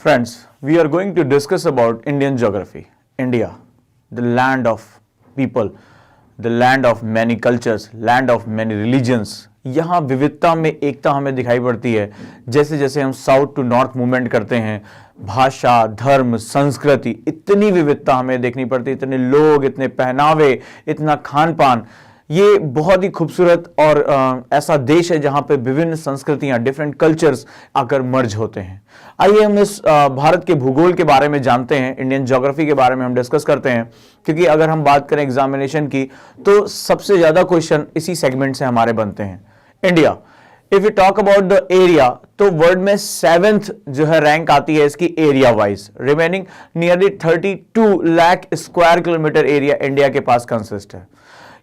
Friends, we are going to discuss about Indian geography. India, the land of people, the land of many cultures, land of many religions. यहाँ विविधता में एकता हमें दिखाई पड़ती है। जैसे जैसे हम साउथ टू नॉर्थ मूवमेंट करते हैं, भाषा, धर्म, संस्कृति, इतनी विविधता हमें देखनी पड़ती है, इतने लोग, इतने पहनावे, इतना खान पान। ये बहुत ही खूबसूरत और ऐसा देश है जहां पे विभिन्न संस्कृतियां, डिफरेंट कल्चर्स आकर मर्ज होते हैं। आइए हम इस भारत के भूगोल के बारे में जानते हैं, इंडियन ज्योग्राफी के बारे में हम डिस्कस करते हैं, क्योंकि अगर हम बात करें एग्जामिनेशन की तो सबसे ज्यादा क्वेश्चन इसी सेगमेंट से हमारे बनते हैं। India, if you talk about the area, तो वर्ल्ड में 7th जो है रैंक आती है इसकी area wise. Remaining nearly 32 lakh square kilometre area India के पास कंसिस्ट है।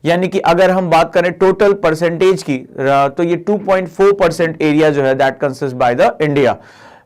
यानी कि अगर हम बात करें टोटल परसेंटेज की तो ये 2.4% एरिया जो है that consist by the India.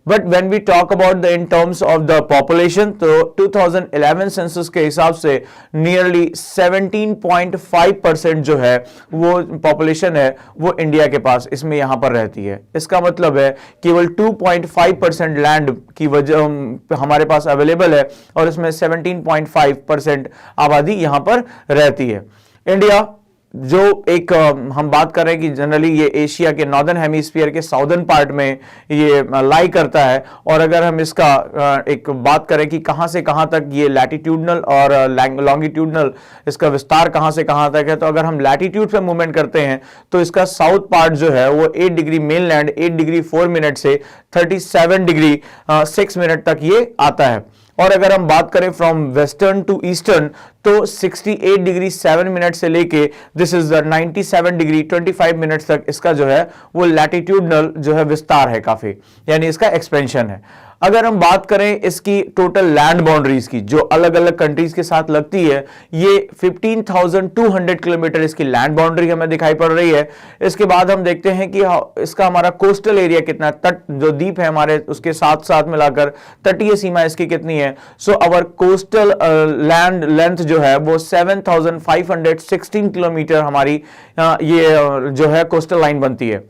But when we talk about the in terms of the population, तो 2011 सेंसस के हिसाब से नियरली 17.5% जो है वो पॉपुलेशन है वो इंडिया के पास इसमें यहां पर रहती है। इसका मतलब है केवल 2.5% लैंड की वजह हमारे पास अवेलेबल है और इसमें 17.5% आबादी यहां पर रहती है। इंडिया जो एक हम बात कर रहे हैं कि जनरली ये एशिया के नॉर्दर्न हेमिस्फीयर के साउदर्न पार्ट में ये लाई करता है। और अगर हम इसका एक बात करें कि कहां से कहां तक ये लैटिट्यूडनल और लॉन्गिट्यूडनल इसका विस्तार कहां से कहां तक है, तो अगर हम लैटिट्यूड पे मूवमेंट करते हैं तो इसका साउथ पार्ट जो है वो 8 degree main land 8 degree 4 minute से 37 डिग्री 6 मिनट तक ये आता है। और अगर हम बात करें फ्रॉम वेस्टर्न टू ईस्टर्न तो 68 डिग्री 7 मिनट से लेके दिस इज 97 डिग्री 25 मिनट तक इसका जो है वो लैटिट्यूडनल जो है विस्तार है काफी, यानी इसका एक्सपेंशन है। अगर हम बात करें इसकी टोटल लैंड बाउंड्रीज की जो अलग अलग कंट्रीज के साथ लगती है, ये 15,200 किलोमीटर इसकी लैंड बाउंड्री हमें दिखाई पड़ रही है। इसके बाद हम देखते हैं कि इसका हमारा कोस्टल एरिया कितना, तट जो द्वीप है हमारे उसके साथ साथ मिलाकर तटीय सीमा इसकी कितनी है। सो अवर कोस्टल लैंड लेंथ जो है वो 7,516 किलोमीटर हमारी ये जो है कोस्टल लाइन बनती है।